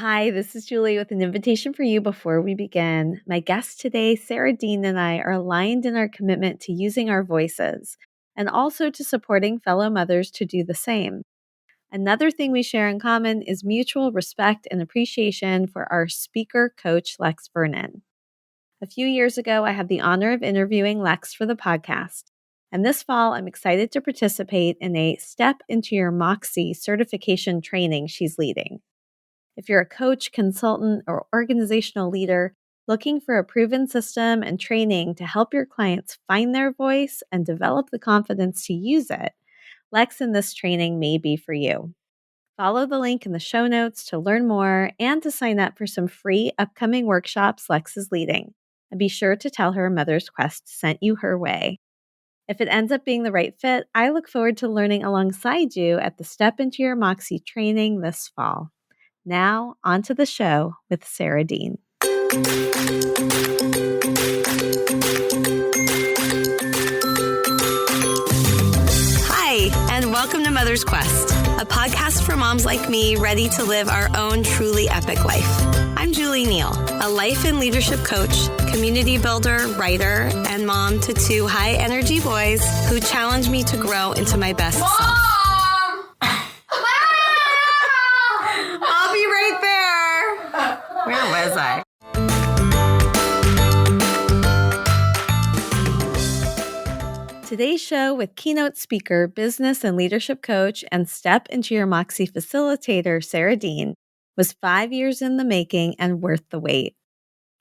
Hi, this is Julie with an invitation for you before we begin. My guest today, Sara Dean, and I are aligned in our commitment to using our voices and also to supporting fellow mothers to do the same. Another thing we share in common is mutual respect and appreciation for our speaker coach, Lex Vernon. A few years ago, I had the honor of interviewing Lex for the podcast. And this fall, I'm excited to participate in a Step into Your Moxie certification training she's leading. If you're a coach, consultant, or organizational leader looking for a proven system and training to help your clients find their voice and develop the confidence to use it, Lex in this training may be for you. Follow the link in the show notes to learn more and to sign up for some free upcoming workshops Lex is leading. And be sure to tell her Mother's Quest sent you her way. If it ends up being the right fit, I look forward to learning alongside you at the Step into Your Moxie training this fall. Now, on to the show with Sara Dean. Hi, and welcome to Mother's Quest, a podcast for moms like me ready to live our own truly epic life. I'm Julie Neal, a life and leadership coach, community builder, writer, and mom to two high-energy boys who challenge me to grow into my best self. I'll be right there. Where was I? Today's show with keynote speaker, business and leadership coach, and Step into Your Moxie facilitator, Sara Dean, was 5 years in the making and worth the wait.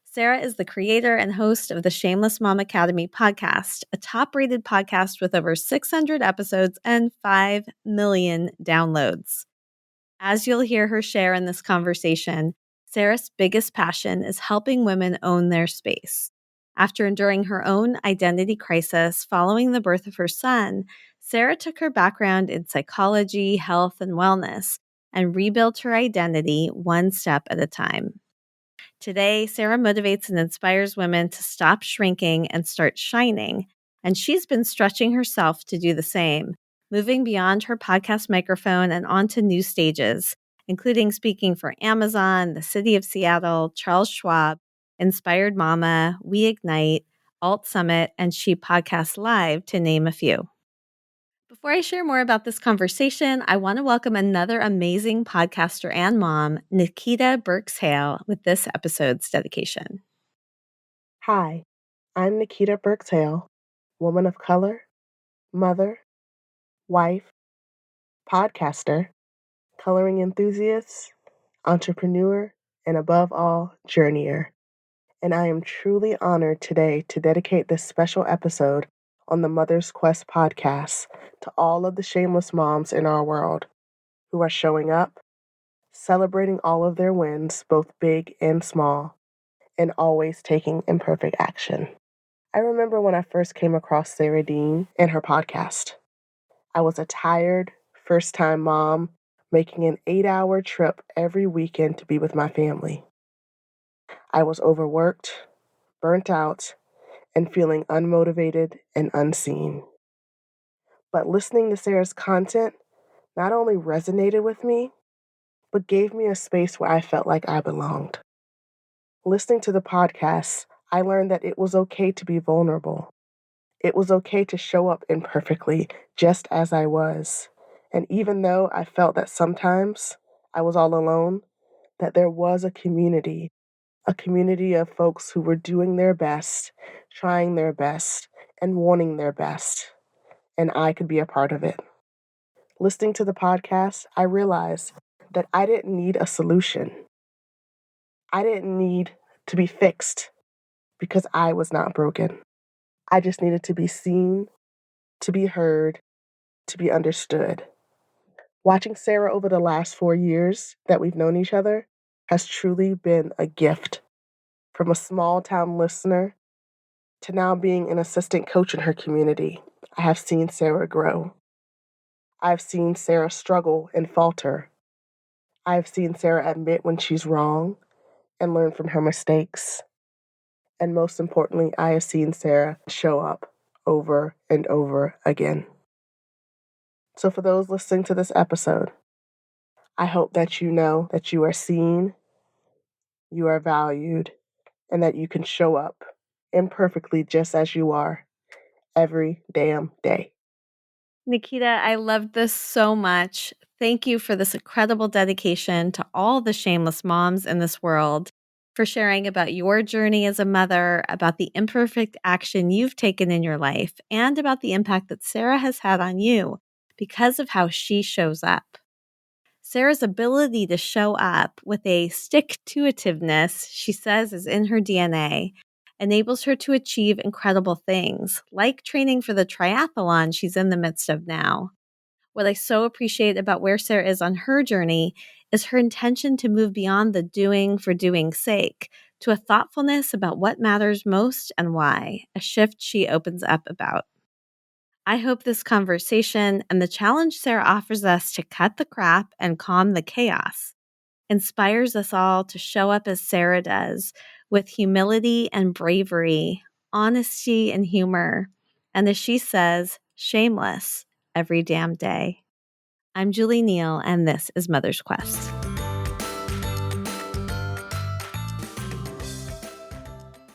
Sara is the creator and host of the Shameless Mom Academy podcast, a top-rated podcast with over 600 episodes and 5 million downloads. As you'll hear her share in this conversation, Sara's biggest passion is helping women own their space. After enduring her own identity crisis following the birth of her son, Sara took her background in psychology, health, and wellness and rebuilt her identity one step at a time. Today, Sara motivates and inspires women to stop shrinking and start shining, and she's been stretching herself to do the same, moving beyond her podcast microphone and onto new stages, including speaking for Amazon, the City of Seattle, Charles Schwab, Inspired Mama, We Ignite, Alt Summit, and She Podcast Live, to name a few. Before I share more about this conversation, I want to welcome another amazing podcaster and mom, Nikita Burks-Hale, with this episode's dedication. Hi, I'm Nikita Burks-Hale, woman of color, mother, wife, podcaster, coloring enthusiast, entrepreneur, and above all, journeyer. And I am truly honored today to dedicate this special episode on the Mother's Quest podcast to all of the shameless moms in our world who are showing up, celebrating all of their wins, both big and small, and always taking imperfect action. I remember when I first came across Sara Dean and her podcast. I was a tired, first-time mom making an 8-hour trip every weekend to be with my family. I was overworked, burnt out, and feeling unmotivated and unseen. But listening to Sara's content not only resonated with me, but gave me a space where I felt like I belonged. Listening to the podcast, I learned that it was okay to be vulnerable. It was okay to show up imperfectly, just as I was. And even though I felt that sometimes I was all alone, that there was a community of folks who were doing their best, trying their best, and wanting their best. And I could be a part of it. Listening to the podcast, I realized that I didn't need a solution. I didn't need to be fixed because I was not broken. I just needed to be seen, to be heard, to be understood. Watching Sara over the last 4 years that we've known each other has truly been a gift. From a small town listener to now being an assistant coach in her community, I have seen Sara grow. I've seen Sara struggle and falter. I've seen Sara admit when she's wrong and learn from her mistakes. And most importantly, I have seen Sara show up over and over again. So for those listening to this episode, I hope that you know that you are seen, you are valued, and that you can show up imperfectly just as you are every damn day. Nikita, I loved this so much. Thank you for this incredible dedication to all the shameless moms in this world, for sharing about your journey as a mother, about the imperfect action you've taken in your life, and about the impact that Sara has had on you because of how she shows up. Sara's ability to show up with a stick-to-itiveness she says is in her DNA enables her to achieve incredible things, like training for the triathlon she's in the midst of now. What I so appreciate about where Sara is on her journey is her intention to move beyond the doing for doing's sake to a thoughtfulness about what matters most and why, a shift she opens up about. I hope this conversation and the challenge Sara offers us to cut the crap and calm the chaos inspires us all to show up as Sara does, with humility and bravery, honesty and humor, and as she says, shameless every damn day. I'm Julie Neal, and this is Mother's Quest.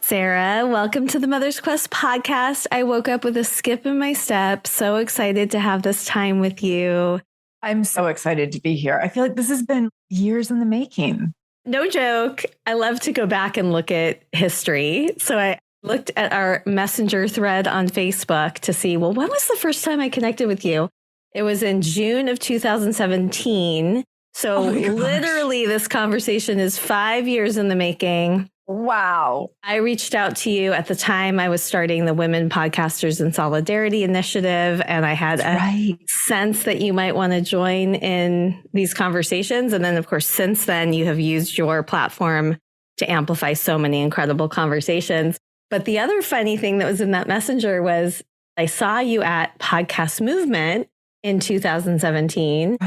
Sara, welcome to the Mother's Quest podcast. I woke up with a skip in my step. So excited to have this time with you. I'm so excited to be here. I feel like this has been years in the making. No joke. I love to go back and look at history. So I looked at our messenger thread on Facebook to see, well, when was the first time I connected with you? It was in June of 2017. So literally this conversation is 5 years in the making. Wow. I reached out to you at the time. I was starting the Women Podcasters in Solidarity initiative, and I had a sense that you might want to join in these conversations. And then, of course, since then, you have used your platform to amplify so many incredible conversations. But the other funny thing that was in that messenger was I saw you at Podcast Movement in 2017,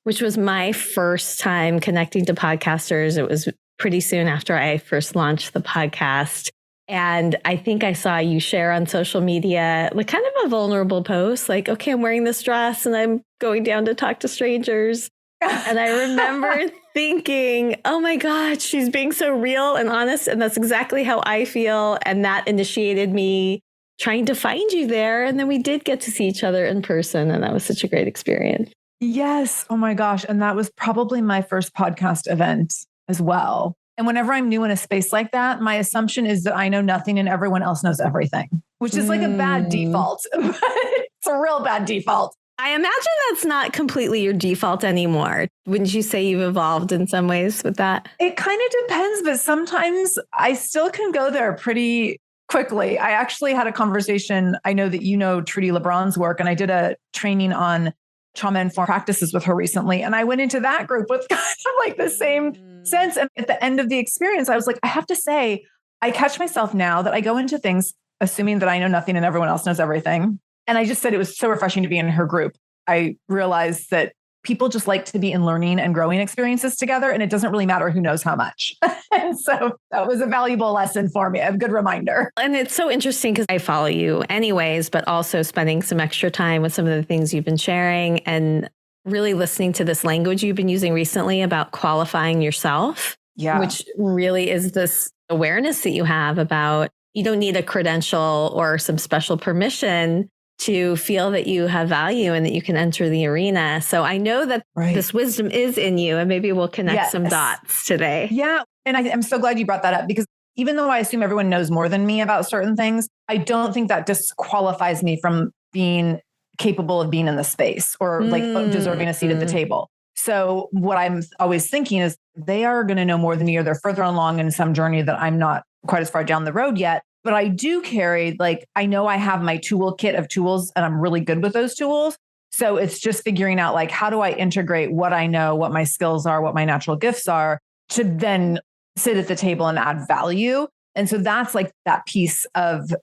which was my first time connecting to podcasters. It was pretty soon after I first launched the podcast. And I think I saw you share on social media, like kind of a vulnerable post, like, okay, I'm wearing this dress and I'm going down to talk to strangers. And I remember thinking, oh my God, she's being so real and honest. And that's exactly how I feel. And that initiated me trying to find you there. And then we did get to see each other in person. And that was such a great experience. Yes. Oh my gosh. And that was probably my first podcast event as well. And whenever I'm new in a space like that, my assumption is that I know nothing and everyone else knows everything, which is like a bad default. It's a real bad default. I imagine that's not completely your default anymore. Wouldn't you say you've evolved in some ways with that? It kind of depends, but sometimes I still can go there pretty quickly. I actually had a conversation. I know that you know Trudy LeBron's work, and I did a training on trauma-informed practices with her recently. And I went into that group with kind of like the same sense. And at the end of the experience, I was like, I have to say, I catch myself now that I go into things assuming that I know nothing and everyone else knows everything. And I just said it was so refreshing to be in her group. I realized that people just like to be in learning and growing experiences together. And it doesn't really matter who knows how much. And so that was a valuable lesson for me, a good reminder. And it's so interesting because I follow you anyways, but also spending some extra time with some of the things you've been sharing and really listening to this language you've been using recently about qualifying yourself, which really is this awareness that you have about you don't need a credential or some special permission to feel that you have value and that you can enter the arena. So I know that this wisdom is in you, and maybe we'll connect some dots today. Yeah. And I'm so glad you brought that up, because even though I assume everyone knows more than me about certain things, I don't think that disqualifies me from being capable of being in the space or like deserving a seat at the table. So what I'm always thinking is they are going to know more than me, or they're further along in some journey that I'm not quite as far down the road yet. But I do carry, like, I know I have my toolkit of tools and I'm really good with those tools. So it's just figuring out, like, how do I integrate what I know, what my skills are, what my natural gifts are, to then sit at the table and add value. And so that's like that piece of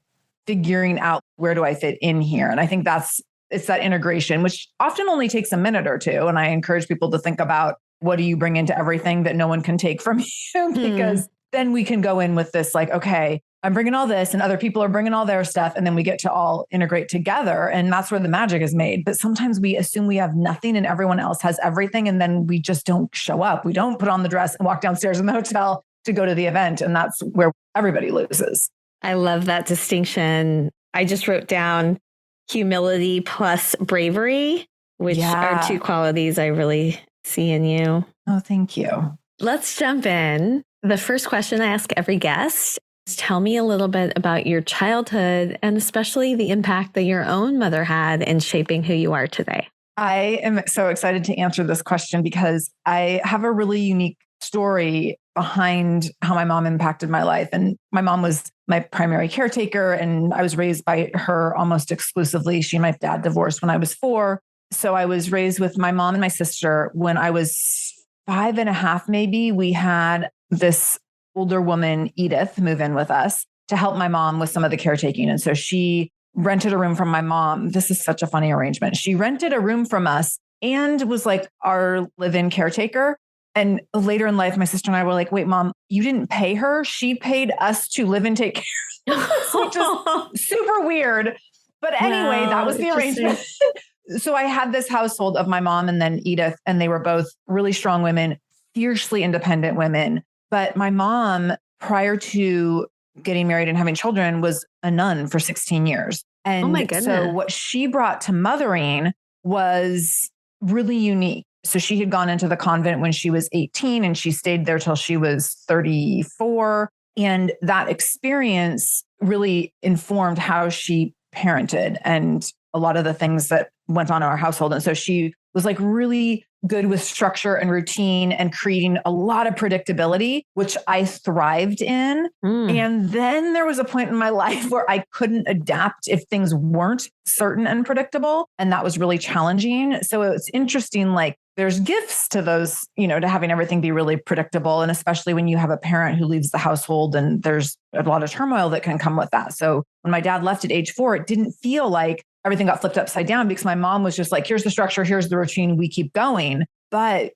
figuring out, where do I fit in here? And I think it's that integration, which often only takes a minute or two. And I encourage people to think about, what do you bring into everything that no one can take from you? Because then we can go in with this, like, okay, I'm bringing all this and other people are bringing all their stuff. And then we get to all integrate together. And that's where the magic is made. But sometimes we assume we have nothing and everyone else has everything. And then we just don't show up. We don't put on the dress and walk downstairs in the hotel to go to the event. And that's where everybody loses. I love that distinction. I just wrote down humility plus bravery, which are two qualities I really see in you. Oh, thank you. Let's jump in. The first question I ask every guest is, tell me a little bit about your childhood and especially the impact that your own mother had in shaping who you are today. I am so excited to answer this question because I have a really unique story behind how my mom impacted my life. And my mom was my primary caretaker, and I was raised by her almost exclusively. She and my dad divorced when I was 4. So I was raised with my mom and my sister. When I was 5.5, maybe, we had this older woman, Edith, move in with us to help my mom with some of the caretaking. And so she rented a room from my mom. This is such a funny arrangement. She rented a room from us and was like our live-in caretaker. And later in life, my sister and I were like, wait, Mom, you didn't pay her. She paid us to live and take care of us, which is super weird. But anyway, that was the arrangement. So I had this household of my mom and then Edith, and they were both really strong women, fiercely independent women. But my mom, prior to getting married and having children, was a nun for 16 years. And oh my goodness. So what she brought to mothering was really unique. So she had gone into the convent when she was 18 and she stayed there till she was 34. And that experience really informed how she parented and a lot of the things that went on in our household. And so she was like really good with structure and routine and creating a lot of predictability, which I thrived in. And then there was a point in my life where I couldn't adapt if things weren't certain and predictable. And that was really challenging. So it's interesting, like there's gifts to those, to having everything be really predictable. And especially when you have a parent who leaves the household and there's a lot of turmoil that can come with that. So when my dad left at age 4, it didn't feel like everything got flipped upside down because my mom was just like, here's the structure, here's the routine, we keep going. But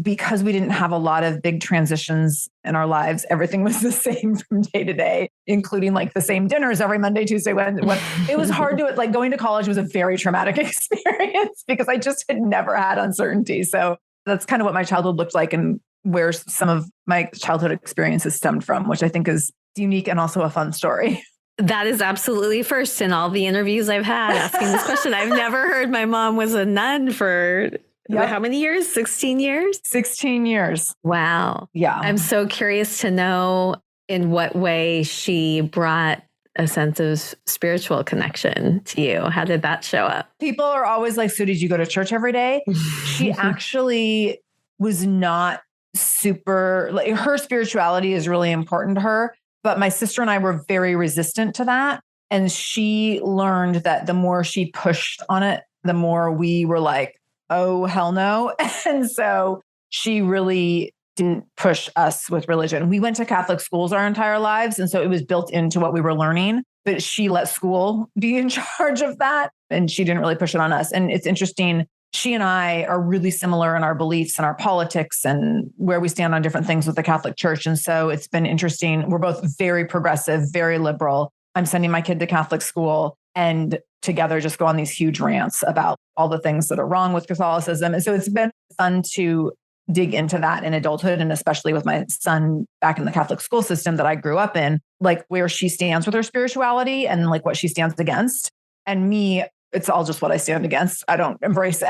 because we didn't have a lot of big transitions in our lives, everything was the same from day to day, including like the same dinners every Monday, Tuesday, Wednesday. It was hard to, like going to college was a very traumatic experience because I just had never had uncertainty. So that's kind of what my childhood looked like and where some of my childhood experiences stemmed from, which I think is unique and also a fun story. That is absolutely first in all the interviews I've had asking this question. I've never heard my mom was a nun for how many years? 16 years? 16 years. Wow. Yeah. I'm so curious to know in what way she brought a sense of spiritual connection to you. How did that show up? People are always like, so did you go to church every day? She actually was not super, like her spirituality is really important to her. But my sister and I were very resistant to that. And she learned that the more she pushed on it, the more we were like, oh, hell no. And so she really didn't push us with religion. We went to Catholic schools our entire lives. And so it was built into what we were learning. But she let school be in charge of that. And she didn't really push it on us. And it's interesting. She and I are really similar in our beliefs and our politics and where we stand on different things with the Catholic Church. And so it's been interesting. We're both very progressive, very liberal. I'm sending my kid to Catholic school and together just go on these huge rants about all the things that are wrong with Catholicism. And so it's been fun to dig into that in adulthood. And especially with my son back in the Catholic school system that I grew up in, like where she stands with her spirituality and like what she stands against. And me, it's all just what I stand against. I don't embrace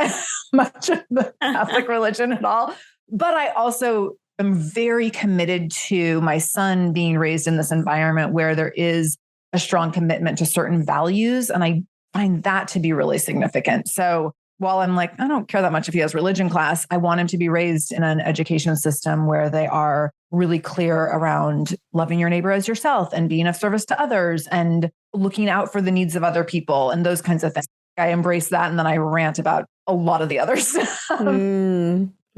much of the Catholic religion at all. But I also am very committed to my son being raised in this environment where there is a strong commitment to certain values. And I find that to be really significant. So while I'm like, I don't care that much if he has religion class, I want him to be raised in an education system where they are really clear around loving your neighbor as yourself and being of service to others and looking out for the needs of other people and those kinds of things. I embrace that. And then I rant about a lot of the other stuff.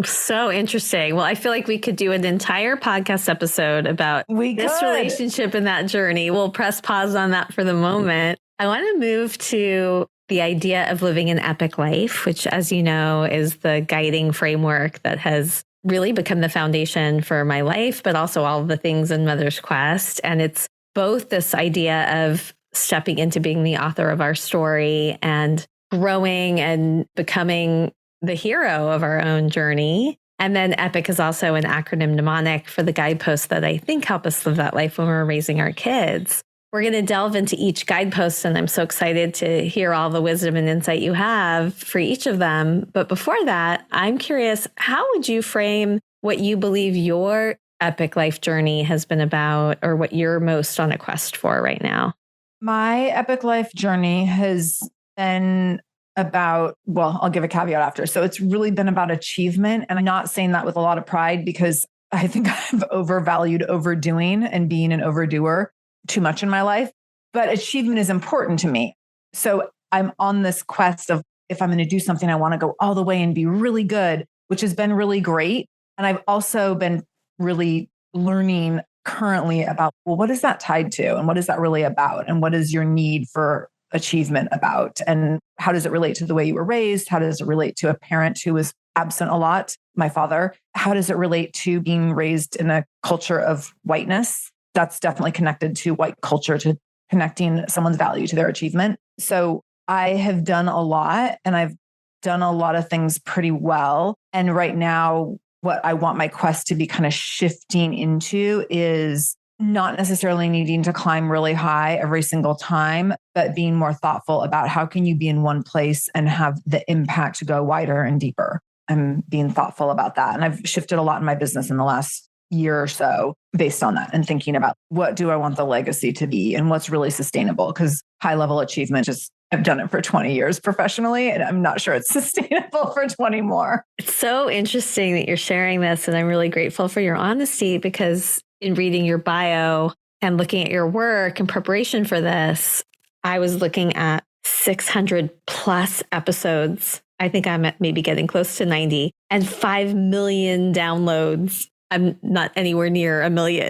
So interesting. Well, I feel like we could do an entire podcast episode about this relationship and that journey. We'll press pause on that for the moment. I want to move to the idea of living an epic life, which, as you know, is the guiding framework that has really become the foundation for my life, but also all of the things in Mother's Quest. And it's both this idea of stepping into being the author of our story and growing and becoming the hero of our own journey, And then EPIC is also an acronym mnemonic for the guideposts that I think help us live that life when we're raising our kids. We're going to delve into each guidepost, and I'm so excited to hear all the wisdom and insight you have for each of them. But before that, I'm curious, how would you frame what you believe your epic life journey has been about, or what you're most on a quest for right now? My epic life journey has been about, well, I'll give a caveat after. So it's really been about achievement. And I'm not saying that with a lot of pride, because I think I've overvalued overdoing and being an overdoer too much in my life. But achievement is important to me. So I'm on this quest of, if I'm going to do something, I want to go all the way and be really good, which has been really great. And I've also been really learning currently about, well, what is that tied to? And what is that really about? And what is your need for achievement about? And how does it relate to the way you were raised? How does it relate to a parent who was absent a lot? My father. How does it relate to being raised in a culture of whiteness? That's definitely connected to white culture, to connecting someone's value to their achievement. So I have done a lot, and I've done a lot of things pretty well. And right now, what I want my quest to be kind of shifting into is not necessarily needing to climb really high every single time, but being more thoughtful about how can you be in one place and have the impact to go wider and deeper. I'm being thoughtful about that. And I've shifted a lot in my business in the last year or so based on that, and thinking about, what do I want the legacy to be and what's really sustainable? Because high level achievement, just I've done it for 20 years professionally, and I'm not sure it's sustainable for 20 more. It's so interesting that you're sharing this, and I'm really grateful for your honesty, because in reading your bio and looking at your work in preparation for this, I was looking at 600 plus episodes. I think I'm at maybe getting close to 90, and 5 million downloads. I'm not anywhere near a million.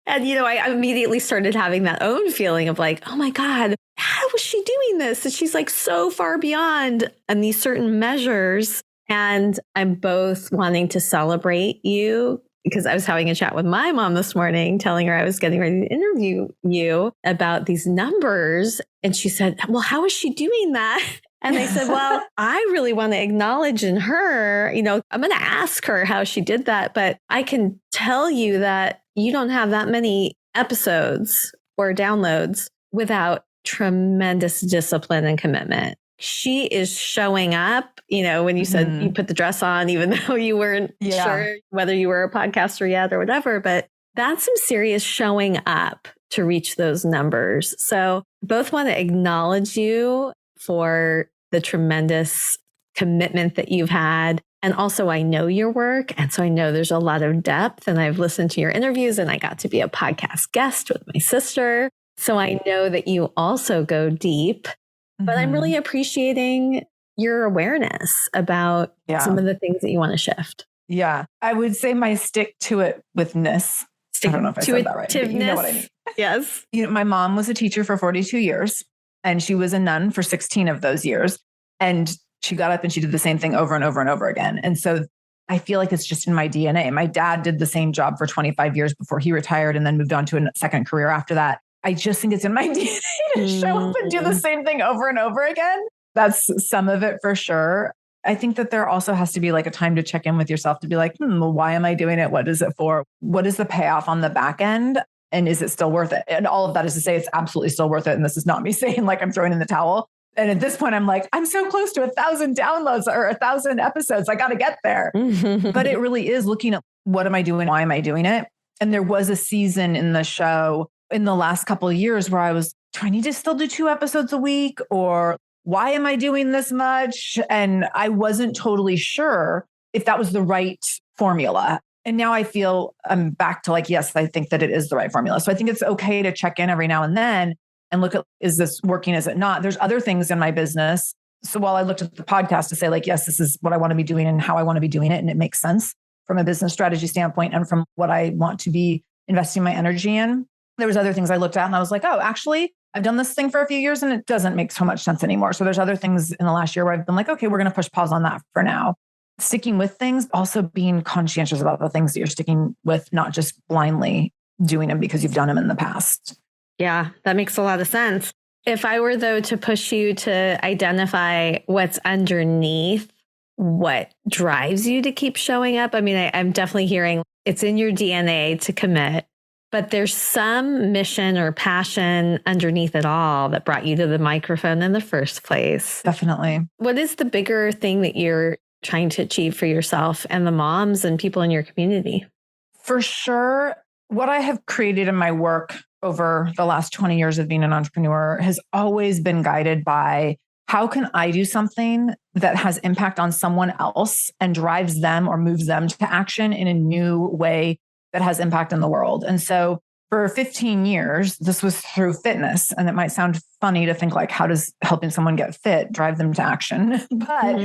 And, I immediately started having that own feeling of like, oh my God, how was she doing this? And she's like so far beyond on these certain measures. And I'm both wanting to celebrate you, because I was having a chat with my mom this morning, telling her I was getting ready to interview you about these numbers. And she said, well, how is she doing that? And I said, well, I really want to acknowledge in her, I'm going to ask her how she did that. But I can tell you that you don't have that many episodes or downloads without tremendous discipline and commitment. She is showing up, when you said you put the dress on, even though you weren't sure whether you were a podcaster yet or whatever, but that's some serious showing up to reach those numbers. So both want to acknowledge you for the tremendous commitment that you've had. And also, I know your work. And so I know there's a lot of depth, and I've listened to your interviews, and I got to be a podcast guest with my sister. So I know that you also go deep, but I'm really appreciating your awareness about some of the things that you want to shift. Yeah. I would say my stick to it withness. I don't know if I said that right, but you know what I mean. Yes. My mom was a teacher for 42 years, and she was a nun for 16 of those years. And she got up and she did the same thing over and over and over again. And so I feel like it's just in my DNA. My dad did the same job for 25 years before he retired, and then moved on to a second career after that. I just think it's in my DNA to show up and do the same thing over and over again. That's some of it for sure. I think that there also has to be like a time to check in with yourself, to be like, well, why am I doing it? What is it for? What is the payoff on the back end? And is it still worth it? And all of that is to say it's absolutely still worth it. And this is not me saying like I'm throwing in the towel. And at this point, I'm like, I'm so close to 1,000 downloads or 1,000 episodes. I got to get there. But it really is looking at, what am I doing? Why am I doing it? And there was a season in the show in the last couple of years where I was, do I need to still do 2 episodes a week? Or why am I doing this much? And I wasn't totally sure if that was the right formula. And now I feel I'm back to like, yes, I think that it is the right formula. So I think it's okay to check in every now and then and look at, is this working? Is it not? There's other things in my business. So while I looked at the podcast to say like, yes, this is what I want to be doing and how I want to be doing it, and it makes sense from a business strategy standpoint and from what I want to be investing my energy in, there was other things I looked at and I was like, oh, actually, I've done this thing for a few years and it doesn't make so much sense anymore. So there's other things in the last year where I've been like, okay, we're going to push pause on that for now. Sticking with things, also being conscientious about the things that you're sticking with, not just blindly doing them because you've done them in the past. Yeah, that makes a lot of sense. If I were, though, to push you to identify what's underneath what drives you to keep showing up? I mean, I'm definitely hearing it's in your DNA to commit, but there's some mission or passion underneath it all that brought you to the microphone in the first place. Definitely. What is the bigger thing that you're trying to achieve for yourself and the moms and people in your community? For sure, what I have created in my work over the last 20 years of being an entrepreneur has always been guided by how can I do something that has impact on someone else and drives them or moves them to action in a new way that has impact in the world. And so for 15 years, this was through fitness. And it might sound funny to think like, how does helping someone get fit drive them to action? But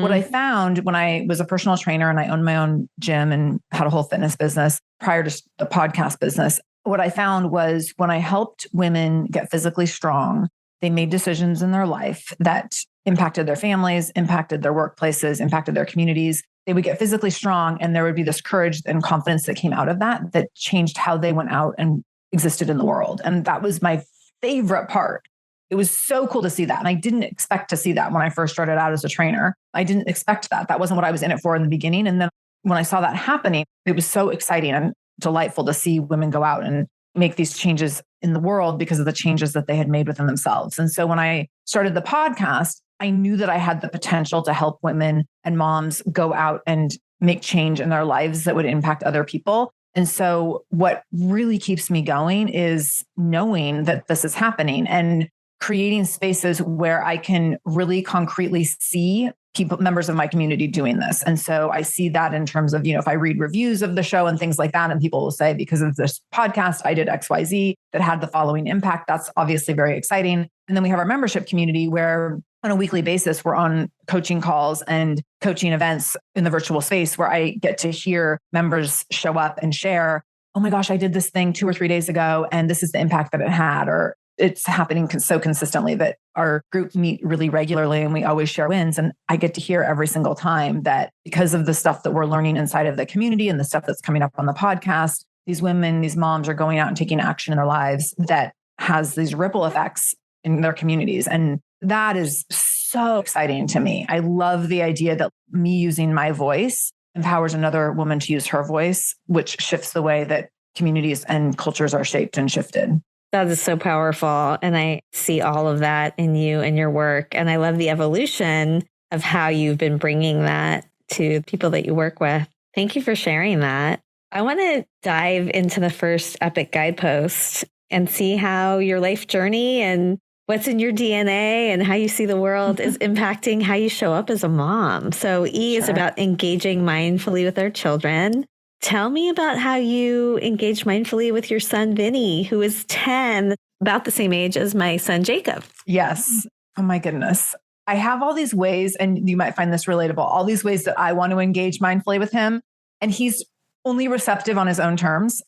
what I found when I was a personal trainer and I owned my own gym and had a whole fitness business prior to the podcast business, what I found was when I helped women get physically strong, they made decisions in their life that impacted their families, impacted their workplaces, impacted their communities. They would get physically strong and there would be this courage and confidence that came out of that changed how they went out and existed in the world. And that was my favorite part. It was so cool to see that. And I didn't expect to see that when I first started out as a trainer. I didn't expect that. That wasn't what I was in it for in the beginning. And then when I saw that happening, it was so exciting and delightful to see women go out and make these changes in the world because of the changes that they had made within themselves. And so when I started the podcast, I knew that I had the potential to help women and moms go out and make change in their lives that would impact other people. And so what really keeps me going is knowing that this is happening and creating spaces where I can really concretely see people, members of my community doing this. And so I see that in terms of, if I read reviews of the show and things like that, and people will say, because of this podcast, I did XYZ that had the following impact. That's obviously very exciting. And then we have our membership community where on a weekly basis, we're on coaching calls and coaching events in the virtual space where I get to hear members show up and share, oh my gosh, I did this thing 2 or 3 days ago, and this is the impact that it had, or it's happening so consistently that our group meet really regularly and we always share wins. And I get to hear every single time that because of the stuff that we're learning inside of the community and the stuff that's coming up on the podcast, these women, these moms are going out and taking action in their lives that has these ripple effects in their communities. And that is so exciting to me. I love the idea that me using my voice empowers another woman to use her voice, which shifts the way that communities and cultures are shaped and shifted. That is so powerful. And I see all of that in you and your work. And I love the evolution of how you've been bringing that to people that you work with. Thank you for sharing that. I want to dive into the first epic guidepost and see how your life journey and what's in your DNA and how you see the world is impacting how you show up as a mom. So E is about engaging mindfully with our children. Tell me about how you engage mindfully with your son, Vinny, who is 10, about the same age as my son, Jacob. Yes. Oh my goodness. I have all these ways, and you might find this relatable, all these ways that I want to engage mindfully with him. And he's only receptive on his own terms.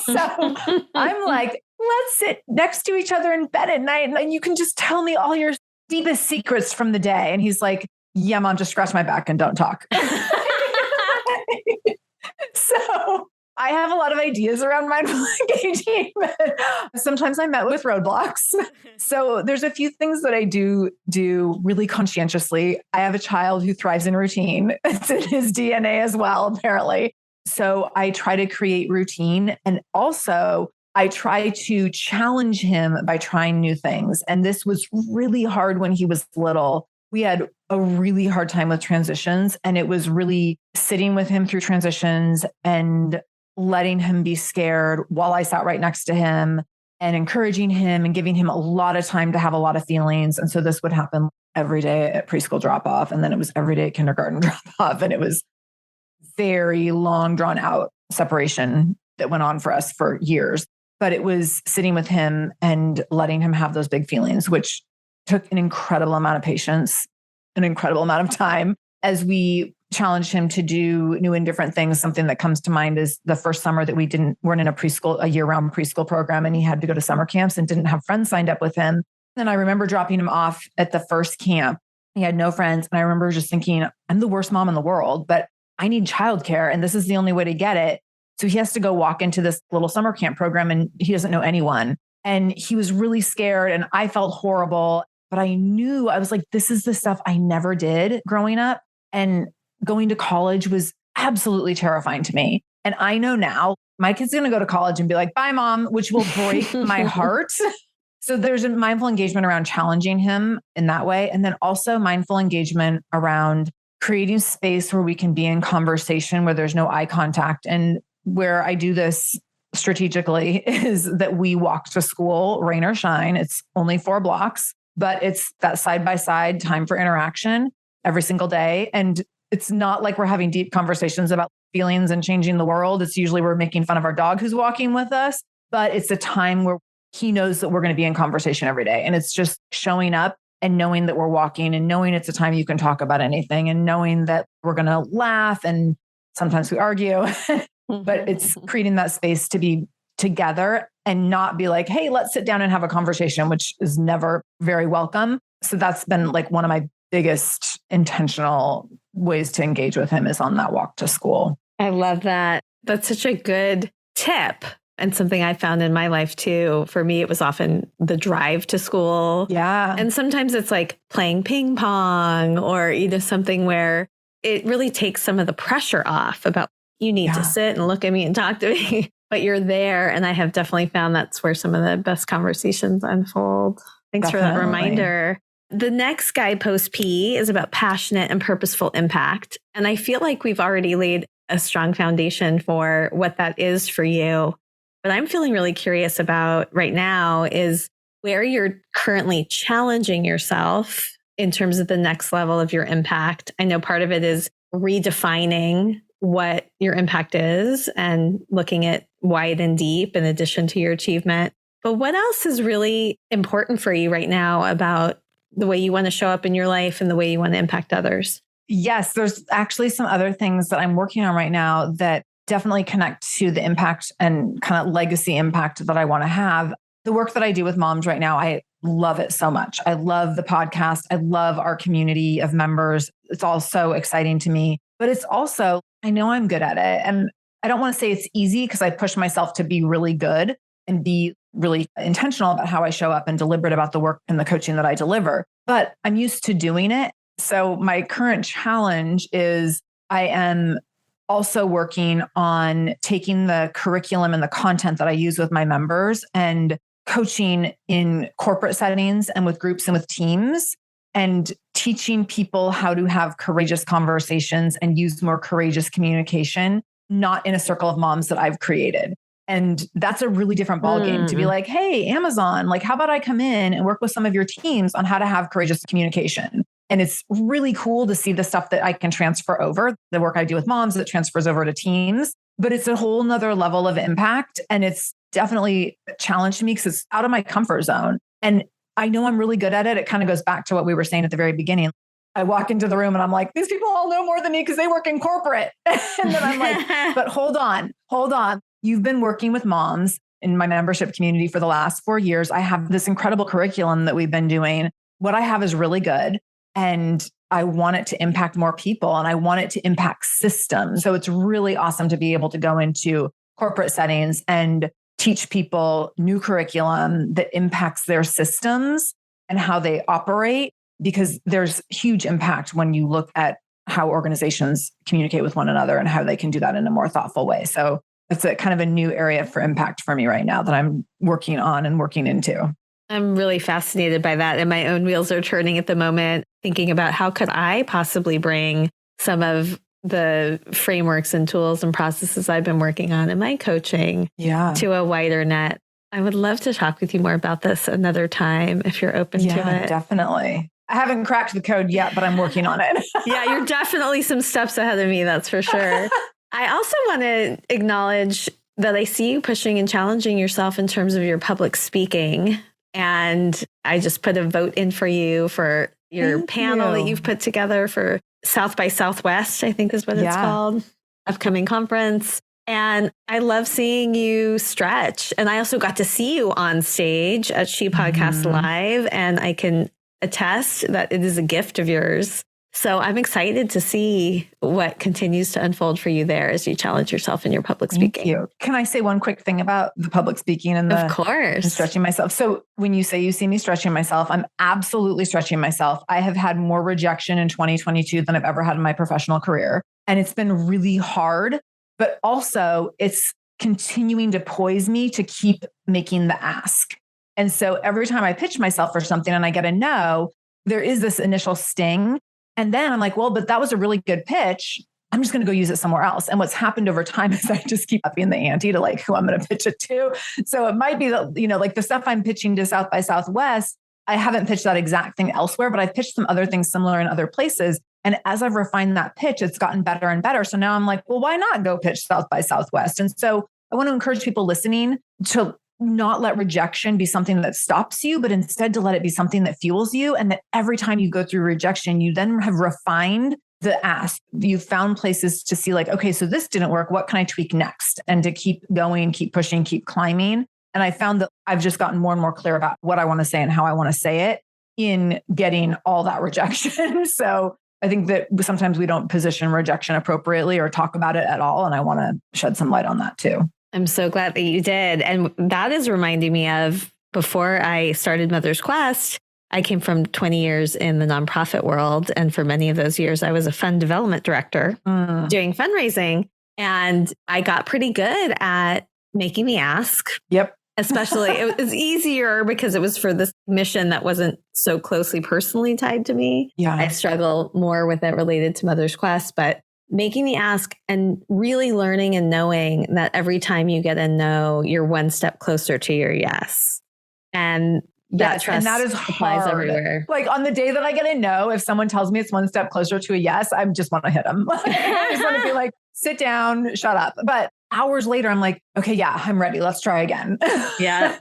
So I'm like, let's sit next to each other in bed at night and you can just tell me all your deepest secrets from the day. And he's like, yeah, mom, just scratch my back and don't talk. So I have a lot of ideas around mindful engaging. Sometimes I'm met with roadblocks. So there's a few things that I do really conscientiously. I have a child who thrives in routine. It's in his DNA as well, apparently. So I try to create routine. And also I try to challenge him by trying new things. And this was really hard when he was little. We had a really hard time with transitions, and it was really sitting with him through transitions and letting him be scared while I sat right next to him and encouraging him and giving him a lot of time to have a lot of feelings. And so this would happen every day at preschool drop off. And then it was every day at kindergarten drop off. And it was very long, drawn out separation that went on for us for years. But it was sitting with him and letting him have those big feelings, which took an incredible amount of patience, an incredible amount of time as we challenged him to do new and different things. Something that comes to mind is the first summer that weren't in a year-round preschool program, and he had to go to summer camps and didn't have friends signed up with him. And I remember dropping him off at the first camp. He had no friends. And I remember just thinking, I'm the worst mom in the world, but I need childcare, and this is the only way to get it. So he has to go walk into this little summer camp program, and he doesn't know anyone. And he was really scared, and I felt horrible. But I was like, this is the stuff I never did growing up. And going to college was absolutely terrifying to me. And I know now my kid's going to go to college and be like, bye, mom, which will break my heart. So there's a mindful engagement around challenging him in that way. And then also mindful engagement around creating space where we can be in conversation where there's no eye contact. And where I do this strategically is that we walk to school, rain or shine. It's only 4 blocks, but it's that side-by-side time for interaction every single day. And it's not like we're having deep conversations about feelings and changing the world. It's usually we're making fun of our dog who's walking with us, but it's a time where he knows that we're going to be in conversation every day. And it's just showing up and knowing that we're walking and knowing it's a time you can talk about anything and knowing that we're going to laugh and sometimes we argue, but it's creating that space to be together and not be like, hey, let's sit down and have a conversation, which is never very welcome. So that's been like one of my biggest intentional ways to engage with him is on that walk to school. I love that. That's such a good tip. And something I found in my life too. For me, it was often the drive to school. Yeah. And sometimes it's like playing ping pong or something where it really takes some of the pressure off about you need to sit and look at me and talk to me, but you're there. And I have definitely found that's where some of the best conversations unfold. Thanks for that reminder. The next guidepost P is about passionate and purposeful impact. And I feel like we've already laid a strong foundation for what that is for you. But I'm feeling really curious about right now is where you're currently challenging yourself in terms of the next level of your impact. I know part of it is redefining what your impact is and looking at wide and deep in addition to your achievement. But what else is really important for you right now about the way you want to show up in your life and the way you want to impact others? Yes, there's actually some other things that I'm working on right now that definitely connect to the impact and kind of legacy impact that I want to have. The work that I do with moms right now, I love it so much. I love the podcast. I love our community of members. It's all so exciting to me, but it's also, I know I'm good at it. And I don't want to say it's easy because I push myself to be really good and be really intentional about how I show up and deliberate about the work and the coaching that I deliver, but I'm used to doing it. So my current challenge is I am also working on taking the curriculum and the content that I use with my members and coaching in corporate settings and with groups and with teams and teaching people how to have courageous conversations and use more courageous communication, not in a circle of moms that I've created. And that's a really different ballgame to be like, hey, Amazon, like, how about I come in and work with some of your teams on how to have courageous communication? And it's really cool to see the stuff that I can transfer over, the work I do with moms that transfers over to teams, but it's a whole nother level of impact. And it's definitely a challenge to me because it's out of my comfort zone. And I know I'm really good at it. It kind of goes back to what we were saying at the very beginning. I walk into the room and I'm like, these people all know more than me because they work in corporate. And then I'm like, but hold on. You've been working with moms in my membership community for the last 4 years. I have this incredible curriculum that we've been doing. What I have is really good. And I want it to impact more people and I want it to impact systems. So it's really awesome to be able to go into corporate settings and teach people new curriculum that impacts their systems and how they operate, because there's huge impact when you look at how organizations communicate with one another and how they can do that in a more thoughtful way. So it's a kind of a new area for impact for me right now that I'm working on and working into. I'm really fascinated by that. And my own wheels are turning at the moment, thinking about how could I possibly bring some of the frameworks and tools and processes I've been working on in my coaching to a wider net. I would love to talk with you more about this another time if you're open to it. Definitely. I haven't cracked the code yet, but I'm working on it. Yeah, you're definitely some steps ahead of me, that's for sure. I also want to acknowledge that I see you pushing and challenging yourself in terms of your public speaking. And I just put a vote in for you for your panel that you've put together for South by Southwest, I think is what it's called, upcoming conference. And I love seeing you stretch. And I also got to see you on stage at She Podcast Live. And I can attest that it is a gift of yours So I'm excited to see what continues to unfold for you there as you challenge yourself in your public speaking. Thank you. Can I say one quick thing about the public speaking and Of course. and stretching myself? So when you say you see me stretching myself, I'm absolutely stretching myself. I have had more rejection in 2022 than I've ever had in my professional career. And it's been really hard, but also it's continuing to poise me to keep making the ask. And so every time I pitch myself for something and I get a no, there is this initial sting. And then I'm like, well, but that was a really good pitch. I'm just going to go use it somewhere else. And what's happened over time is I just keep upping the ante to like who I'm going to pitch it to. So it might be that, like the stuff I'm pitching to South by Southwest, I haven't pitched that exact thing elsewhere, but I've pitched some other things similar in other places. And as I've refined that pitch, it's gotten better and better. So now I'm like, well, why not go pitch South by Southwest? And so I want to encourage people listening to not let rejection be something that stops you, but instead to let it be something that fuels you. And that every time you go through rejection, you then have refined the ask. You've found places to see like, okay, so this didn't work. What can I tweak next? And to keep going, keep pushing, keep climbing. And I found that I've just gotten more and more clear about what I want to say and how I want to say it in getting all that rejection. So I think that sometimes we don't position rejection appropriately or talk about it at all. And I want to shed some light on that too. I'm so glad that you did. And that is reminding me of before I started Mother's Quest, I came from 20 years in the nonprofit world. And for many of those years, I was a fund development director doing fundraising. And I got pretty good at making me ask. Yep. Especially, it was easier because it was for this mission that wasn't so closely personally tied to me. Yeah. I struggle more with it related to Mother's Quest, but making me ask and really learning and knowing that every time you get a no, you're one step closer to your yes. And that trust and that is applies hard. everywhere. Like on the day that I get a no, if someone tells me it's one step closer to a yes, I just want to hit them. I just want to be like, sit down, shut up. But hours later, I'm like, okay, yeah, I'm ready. Let's try again. Yeah.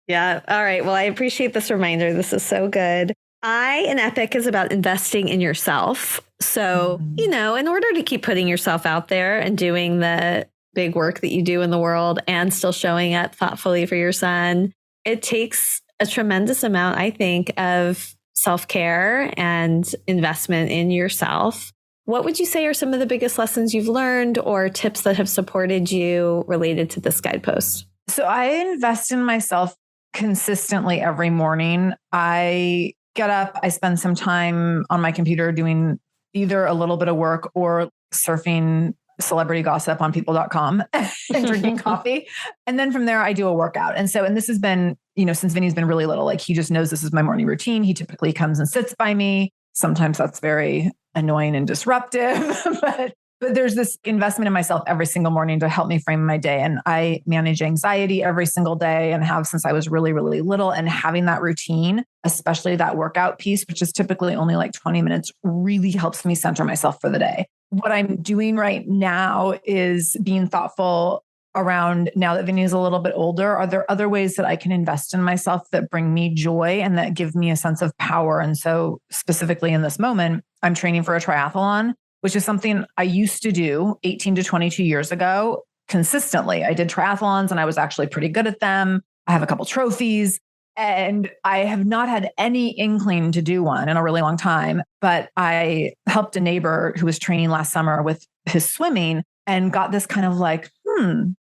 Yeah. All right. Well, I appreciate this reminder. This is so good. In Epic is about investing in yourself. So, in order to keep putting yourself out there and doing the big work that you do in the world and still showing up thoughtfully for your son, it takes a tremendous amount, I think, of self-care and investment in yourself. What would you say are some of the biggest lessons you've learned or tips that have supported you related to this guidepost? So I invest in myself consistently every morning. I get up, I spend some time on my computer doing either a little bit of work or surfing celebrity gossip on people.com and drinking coffee. And then from there, I do a workout. And this has been, since Vinny's been really little, like he just knows this is my morning routine. He typically comes and sits by me. Sometimes that's very annoying and disruptive, but there's this investment in myself every single morning to help me frame my day. And I manage anxiety every single day and have since I was really, really little. And having that routine, especially that workout piece, which is typically only like 20 minutes, really helps me center myself for the day. What I'm doing right now is being thoughtful around, now that Vinny is a little bit older, are there other ways that I can invest in myself that bring me joy and that give me a sense of power? And so specifically in this moment, I'm training for a triathlon, which is something I used to do 18 to 22 years ago consistently. I did triathlons and I was actually pretty good at them. I have a couple trophies and I have not had any inkling to do one in a really long time. But I helped a neighbor who was training last summer with his swimming and got this kind of like,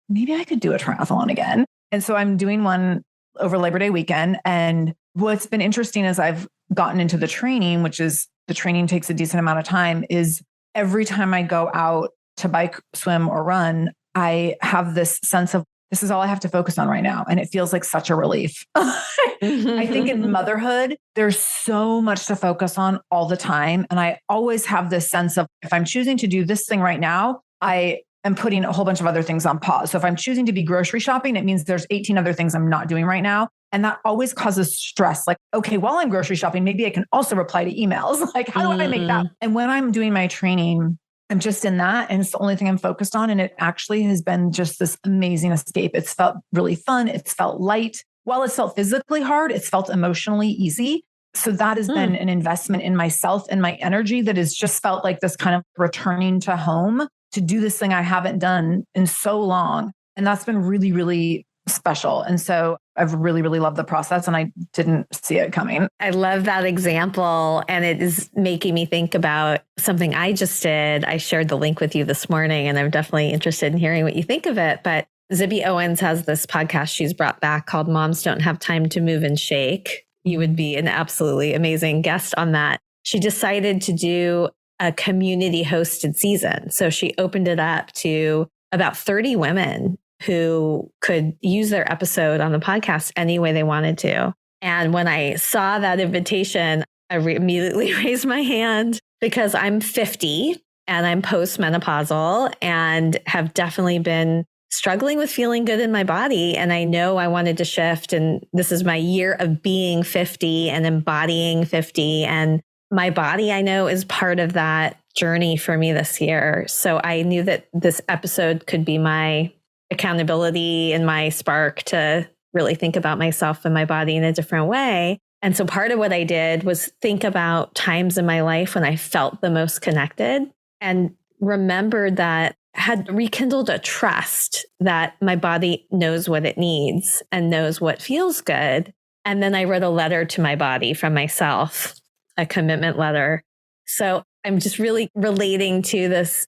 maybe I could do a triathlon again. And so I'm doing one over Labor Day weekend. And what's been interesting as I've gotten into the training, which is the training takes a decent amount of time, is every time I go out to bike, swim, or run, I have this sense of this is all I have to focus on right now. And it feels like such a relief. I think in motherhood, there's so much to focus on all the time. And I always have this sense of if I'm choosing to do this thing right now, I am putting a whole bunch of other things on pause. So if I'm choosing to be grocery shopping, it means there's 18 other things I'm not doing right now. And that always causes stress. Like, okay, while I'm grocery shopping, maybe I can also reply to emails. Like, how do I make that? And when I'm doing my training, I'm just in that. And it's the only thing I'm focused on. And it actually has been just this amazing escape. It's felt really fun. It's felt light. While it's felt physically hard, it's felt emotionally easy. So that has been an investment in myself and my energy that has just felt like this kind of returning to home to do this thing I haven't done in so long. And that's been really, really special. And so I've really, really loved the process and I didn't see it coming. I love that example. And it is making me think about something I just did. I shared the link with you this morning, and I'm definitely interested in hearing what you think of it. But Zibby Owens has this podcast she's brought back called Moms Don't Have Time to Move and Shake. You would be an absolutely amazing guest on that. She decided to do a community hosted season. So she opened it up to about 30 women who could use their episode on the podcast any way they wanted to. And when I saw that invitation, I immediately raised my hand because I'm 50 and I'm postmenopausal and have definitely been struggling with feeling good in my body. And I know I wanted to shift. And this is my year of being 50 and embodying 50. And my body, I know, is part of that journey for me this year. So I knew that this episode could be my accountability and my spark to really think about myself and my body in a different way. And so part of what I did was think about times in my life when I felt the most connected and remembered that I had rekindled a trust that my body knows what it needs and knows what feels good. And then I wrote a letter to my body from myself, a commitment letter. So I'm just really relating to this,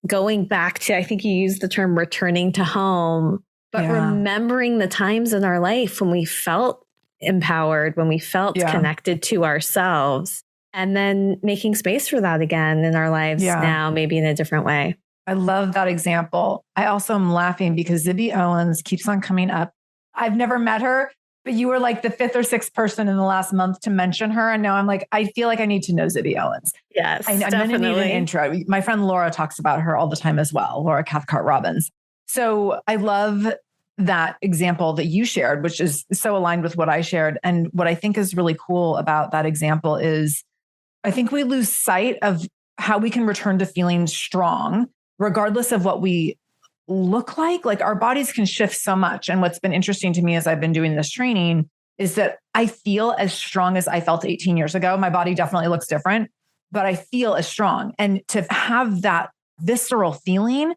going back to, I think you used the term returning to home, but remembering the times in our life when we felt empowered, when we felt connected to ourselves, and then making space for that again in our lives now, maybe in a different way. I love that example. I also am laughing because Zibby Owens keeps on coming up. I've never met her, but you were like the fifth or sixth person in the last month to mention her. And now I'm like, I feel like I need to know Zibby Owens. Yes, I'm going to need an intro. My friend Laura talks about her all the time as well, Laura Cathcart-Robbins. So I love that example that you shared, which is so aligned with what I shared. And what I think is really cool about that example is I think we lose sight of how we can return to feeling strong, regardless of what we look like. Like our bodies can shift so much. And what's been interesting to me as I've been doing this training is that I feel as strong as I felt 18 years ago. My body definitely looks different, but I feel as strong. And to have that visceral feeling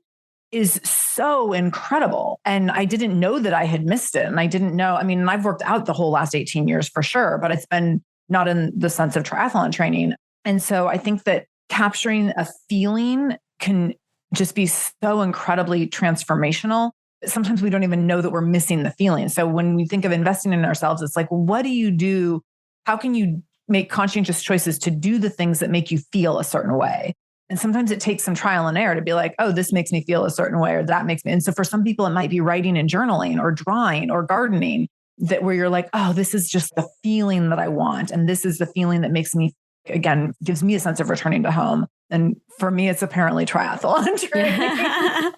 is so incredible. And I didn't know that I had missed it. And I didn't know, I mean, I've worked out the whole last 18 years for sure, but it's been not in the sense of triathlon training. And so I think that capturing a feeling can just be so incredibly transformational. Sometimes we don't even know that we're missing the feeling. So when we think of investing in ourselves, it's like, what do you do? How can you make conscientious choices to do the things that make you feel a certain way? And sometimes it takes some trial and error to be like, oh, this makes me feel a certain way, or that makes me. And so for some people, it might be writing and journaling or drawing or gardening, that where you're like, oh, this is just the feeling that I want. And this is the feeling that makes me, again, gives me a sense of returning to home. And for me, it's apparently triathlon training.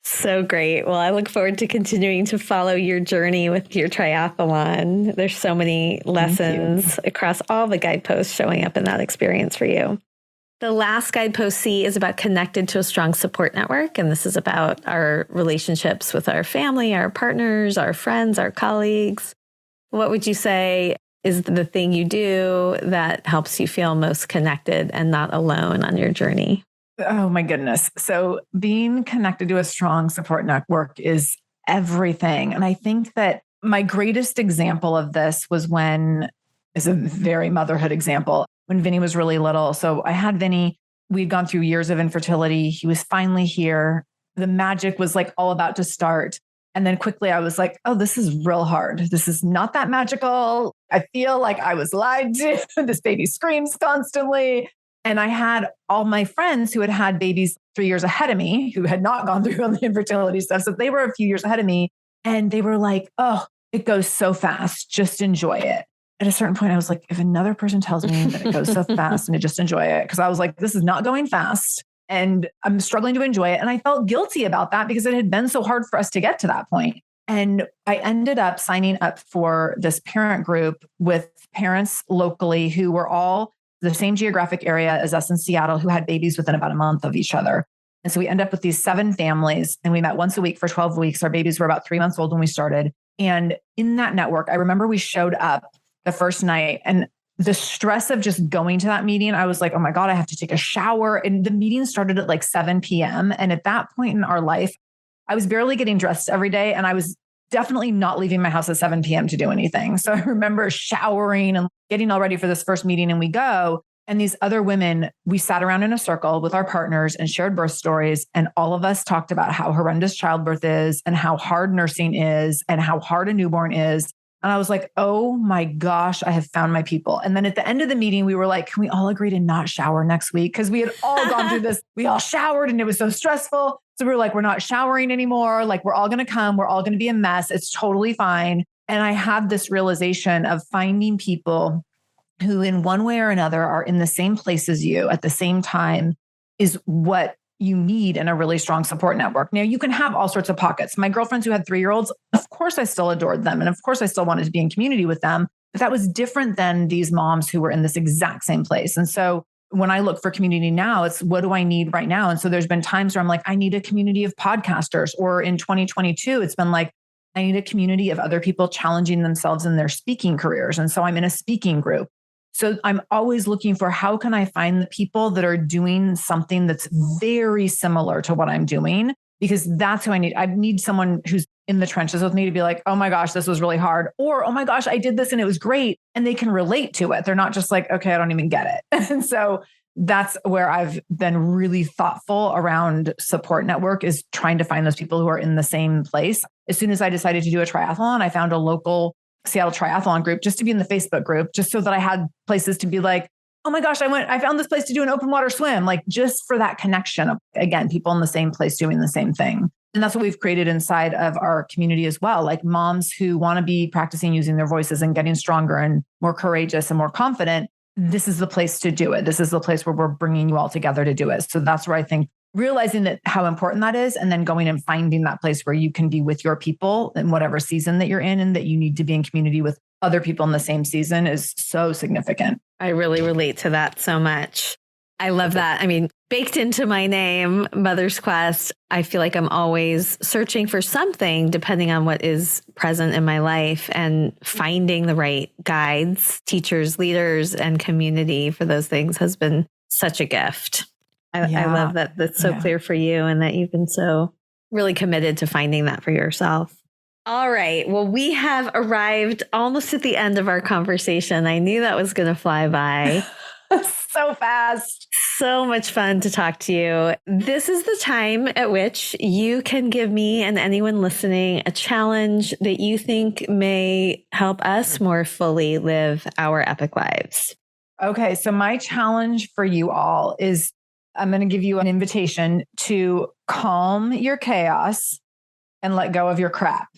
So great. Well, I look forward to continuing to follow your journey with your triathlon. There's so many lessons across all the guideposts showing up in that experience for you. The last guidepost C is about connected to a strong support network. And this is about our relationships with our family, our partners, our friends, our colleagues. What would you say is the thing you do that helps you feel most connected and not alone on your journey? Oh my goodness. So being connected to a strong support network is everything. And I think that my greatest example of this was is a very motherhood example, when Vinny was really little. So I had Vinny, we'd gone through years of infertility. He was finally here. The magic was like all about to start. And then quickly I was like, oh, this is real hard. This is not that magical. I feel like I was lied to. This baby screams constantly. And I had all my friends who had had babies 3 years ahead of me, who had not gone through all the infertility stuff. So they were a few years ahead of me. And they were like, oh, it goes so fast. Just enjoy it. At a certain point, I was like, if another person tells me that it goes so fast and to just enjoy it, because I was like, this is not going fast and I'm struggling to enjoy it. And I felt guilty about that because it had been so hard for us to get to that point. And I ended up signing up for this parent group with parents locally who were all the same geographic area as us in Seattle, who had babies within about a month of each other. And so we ended up with these 7 families, and we met once a week for 12 weeks. Our babies were about 3 months old when we started. And in that network, I remember we showed up the first night, and the stress of just going to that meeting, I was like, oh my God, I have to take a shower. And the meeting started at like 7 p.m. And at that point in our life, I was barely getting dressed every day. And I was definitely not leaving my house at 7 p.m. to do anything. So I remember showering and getting all ready for this first meeting, and we go. And these other women, we sat around in a circle with our partners and shared birth stories. And all of us talked about how horrendous childbirth is and how hard nursing is and how hard a newborn is. And I was like, oh my gosh, I have found my people. And then at the end of the meeting, we were like, can we all agree to not shower next week? Because we had all gone through this. We all showered and it was so stressful. So we were like, we're not showering anymore. Like, we're all going to come. We're all going to be a mess. It's totally fine. And I had this realization of finding people who in one way or another are in the same place as you at the same time is what you need in a really strong support network. Now, you can have all sorts of pockets. My girlfriends who had 3-year-olds, of course, I still adored them. And of course, I still wanted to be in community with them. But that was different than these moms who were in this exact same place. And so when I look for community now, it's what do I need right now? And so there's been times where I'm like, I need a community of podcasters. Or in 2022, it's been like, I need a community of other people challenging themselves in their speaking careers. And so I'm in a speaking group. So I'm always looking for how can I find the people that are doing something that's very similar to what I'm doing, because that's who I need. I need someone who's in the trenches with me to be like, oh my gosh, this was really hard. Or, oh my gosh, I did this and it was great. And they can relate to it. They're not just like, okay, I don't even get it. And so that's where I've been really thoughtful around support network, is trying to find those people who are in the same place. As soon as I decided to do a triathlon, I found a local Seattle triathlon group just to be in the Facebook group, just so that I had places to be like, oh my gosh, I found this place to do an open water swim, like just for that connection of, again, people in the same place doing the same thing. And that's what we've created inside of our community as well. Like moms who want to be practicing using their voices and getting stronger and more courageous and more confident. This is the place to do it. This is the place where we're bringing you all together to do it. So that's where I think realizing that how important that is, and then going and finding that place where you can be with your people in whatever season that you're in, and that you need to be in community with other people in the same season is so significant. I really relate to that so much. I love that. I mean, baked into my name, Mother's Quest, I feel like I'm always searching for something depending on what is present in my life, and finding the right guides, teachers, leaders, and community for those things has been such a gift. I love that that's so clear for you, and that you've been so really committed to finding that for yourself. All right. Well, we have arrived almost at the end of our conversation. I knew that was going to fly by. So fast. So much fun to talk to you. This is the time at which you can give me and anyone listening a challenge that you think may help us more fully live our epic lives. Okay. So my challenge for you all is, I'm going to give you an invitation to calm your chaos and let go of your crap.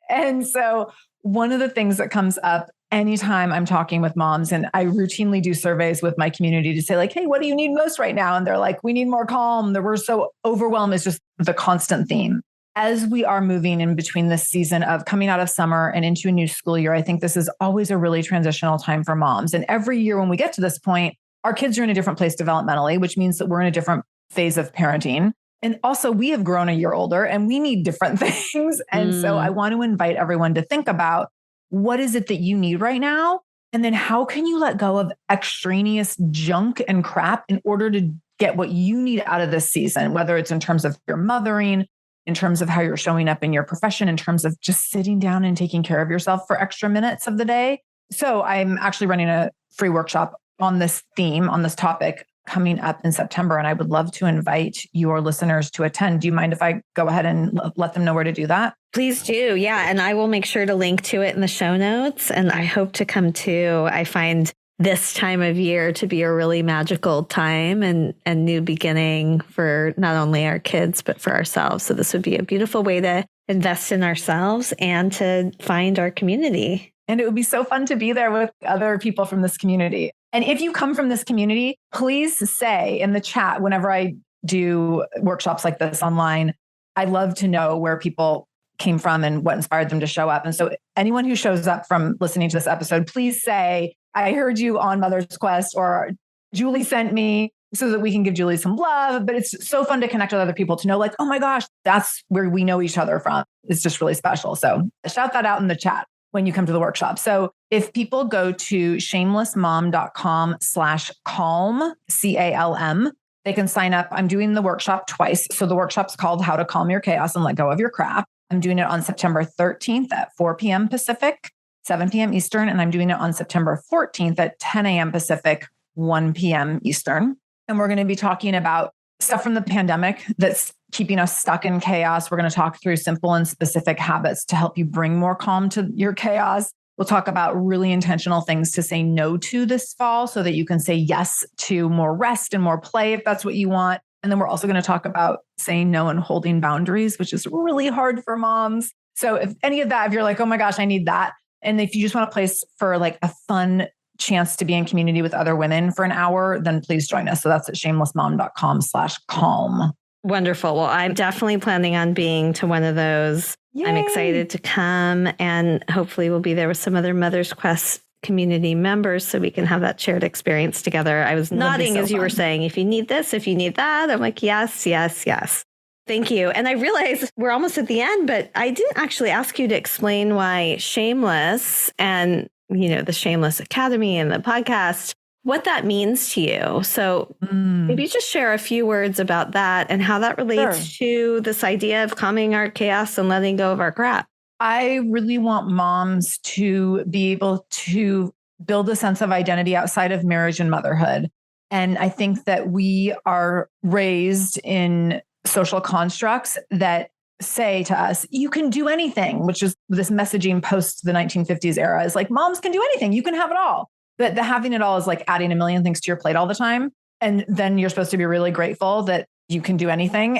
and so one of the things that comes up anytime I'm talking with moms, and I routinely do surveys with my community to say like, hey, what do you need most right now? And they're like, we need more calm. We're so overwhelmed, is just the constant theme. As we are moving in between this season of coming out of summer and into a new school year, I think this is always a really transitional time for moms. And every year when we get to this point, our kids are in a different place developmentally, which means that we're in a different phase of parenting. And also we have grown a year older and we need different things. And so I want to invite everyone to think about, what is it that you need right now? And then how can you let go of extraneous junk and crap in order to get what you need out of this season, whether it's in terms of your mothering, in terms of how you're showing up in your profession, in terms of just sitting down and taking care of yourself for extra minutes of the day. So I'm actually running a free workshop on this theme, on this topic, coming up in September. And I would love to invite your listeners to attend. Do you mind if I go ahead and let them know where to do that? Please do. Yeah. And I will make sure to link to it in the show notes. And I hope to come too. I find this time of year to be a really magical time and new beginning for not only our kids, but for ourselves. So this would be a beautiful way to invest in ourselves and to find our community. And it would be so fun to be there with other people from this community. And if you come from this community, please say in the chat, whenever I do workshops like this online, I love to know where people came from and what inspired them to show up. And so anyone who shows up from listening to this episode, please say, I heard you on Mother's Quest, or Julie sent me, so that we can give Julie some love. But it's so fun to connect with other people, to know like, oh my gosh, that's where we know each other from. It's just really special. So shout that out in the chat when you come to the workshop. So if people go to shamelessmom.com/calm, CALM, they can sign up. I'm doing the workshop twice. So the workshop's called How to Calm Your Chaos and Let Go of Your Crap. I'm doing it on September 13th at 4 p.m. Pacific, 7 p.m. Eastern. And I'm doing it on September 14th at 10 a.m. Pacific, 1 p.m. Eastern. And we're going to be talking about stuff from the pandemic that's keeping us stuck in chaos. We're going to talk through simple and specific habits to help you bring more calm to your chaos. We'll talk about really intentional things to say no to this fall so that you can say yes to more rest and more play if that's what you want. And then we're also going to talk about saying no and holding boundaries, which is really hard for moms. So if any of that, if you're like, oh my gosh, I need that. And if you just want a place for like a fun chance to be in community with other women for an hour, then please join us. So that's at shamelessmom.com/calm. Wonderful. Well, I'm definitely planning on being to one of those. Yay. I'm excited to come, and hopefully we'll be there with some other Mother's Quest community members so we can have that shared experience together. I was nodding as you were saying, if you need this, if you need that, I'm like, yes, yes, yes. Thank you. And I realize we're almost at the end, but I didn't actually ask you to explain why Shameless and, the Shameless Academy and the podcast, what that means to you. So maybe just share a few words about that and how that relates to this idea of calming our chaos and letting go of our crap. I really want moms to be able to build a sense of identity outside of marriage and motherhood. And I think that we are raised in social constructs that say to us, you can do anything, which is this messaging post the 1950s era is like, moms can do anything. You can have it all. But the having it all is like adding a million things to your plate all the time. And then you're supposed to be really grateful that you can do anything.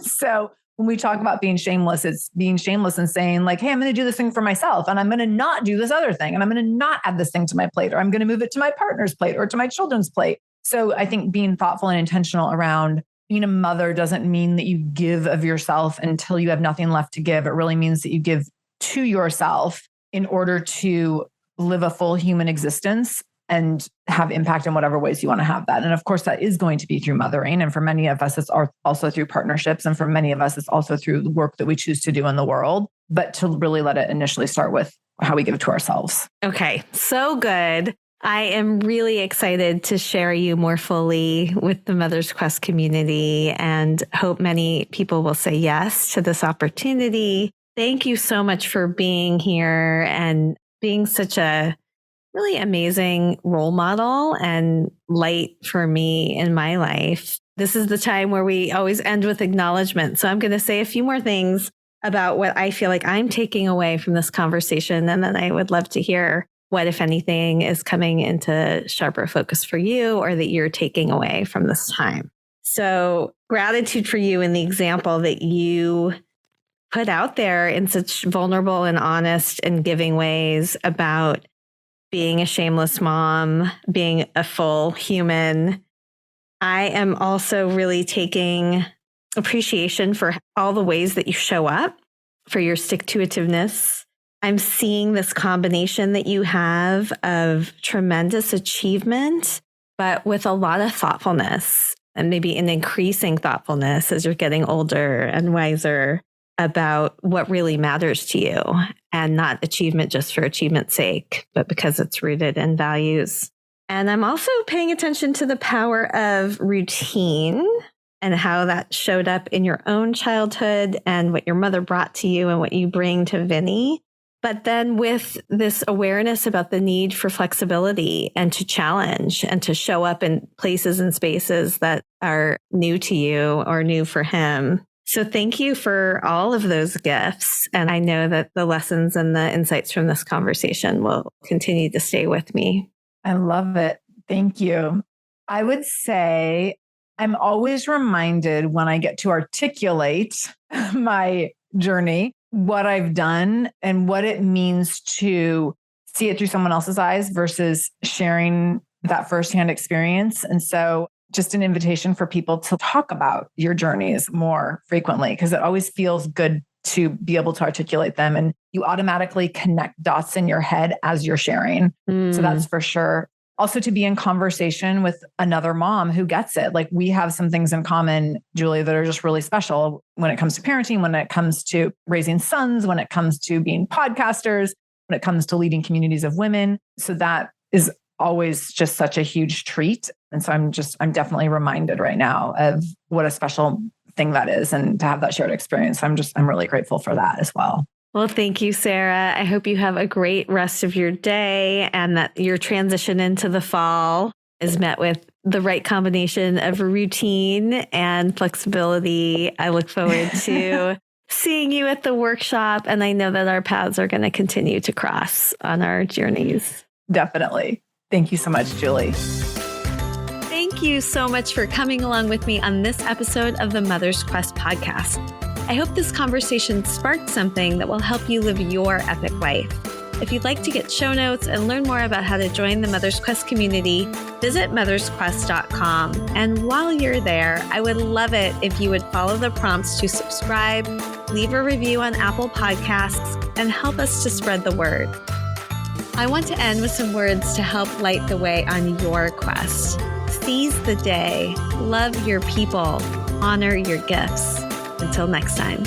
So when we talk about being shameless, it's being shameless and saying like, hey, I'm going to do this thing for myself and I'm going to not do this other thing. And I'm going to not add this thing to my plate, or I'm going to move it to my partner's plate or to my children's plate. So I think being thoughtful and intentional around being a mother doesn't mean that you give of yourself until you have nothing left to give. It really means that you give to yourself in order to live a full human existence and have impact in whatever ways you want to have that. And of course, that is going to be through mothering. And for many of us, it's also through partnerships. And for many of us, it's also through the work that we choose to do in the world. But to really let it initially start with how we give to ourselves. Okay, so good. I am really excited to share you more fully with the Mother's Quest community and hope many people will say yes to this opportunity. Thank you so much for being here and being such a really amazing role model and light for me in my life. This is the time where we always end with acknowledgement. So I'm going to say a few more things about what I feel like I'm taking away from this conversation. And then I would love to hear what, if anything, is coming into sharper focus for you or that you're taking away from this time. So gratitude for you and the example that you put out there in such vulnerable and honest and giving ways about being a shameless mom, being a full human. I am also really taking appreciation for all the ways that you show up, for your stick-to-itiveness. I'm seeing this combination that you have of tremendous achievement, but with a lot of thoughtfulness and maybe an increasing thoughtfulness as you're getting older and wiser about what really matters to you, and not achievement just for achievement's sake, but because it's rooted in values. And I'm also paying attention to the power of routine and how that showed up in your own childhood and what your mother brought to you and what you bring to Vinny. But then with this awareness about the need for flexibility and to challenge and to show up in places and spaces that are new to you or new for him. So thank you for all of those gifts. And I know that the lessons and the insights from this conversation will continue to stay with me. I love it. Thank you. I would say I'm always reminded when I get to articulate my journey, what I've done and what it means to see it through someone else's eyes versus sharing that firsthand experience. And so just an invitation for people to talk about your journeys more frequently, because it always feels good to be able to articulate them, and you automatically connect dots in your head as you're sharing. So that's for sure. Also to be in conversation with another mom who gets it. Like we have some things in common, Julie, that are just really special when it comes to parenting, when it comes to raising sons, when it comes to being podcasters, when it comes to leading communities of women. So that is always just such a huge treat. And so I'm definitely reminded right now of what a special thing that is, and to have that shared experience. I'm really grateful for that as well. Well, thank you, Sara. I hope you have a great rest of your day and that your transition into the fall is met with the right combination of routine and flexibility. I look forward to seeing you at the workshop, and I know that our paths are going to continue to cross on our journeys. Definitely. Thank you so much, Julie. Thank you so much for coming along with me on this episode of the Mother's Quest podcast. I hope this conversation sparked something that will help you live your epic life. If you'd like to get show notes and learn more about how to join the Mother's Quest community, visit mothersquest.com. And while you're there, I would love it if you would follow the prompts to subscribe, leave a review on Apple Podcasts, and help us to spread the word. I want to end with some words to help light the way on your quest. Seize the day, love your people, honor your gifts. Until next time.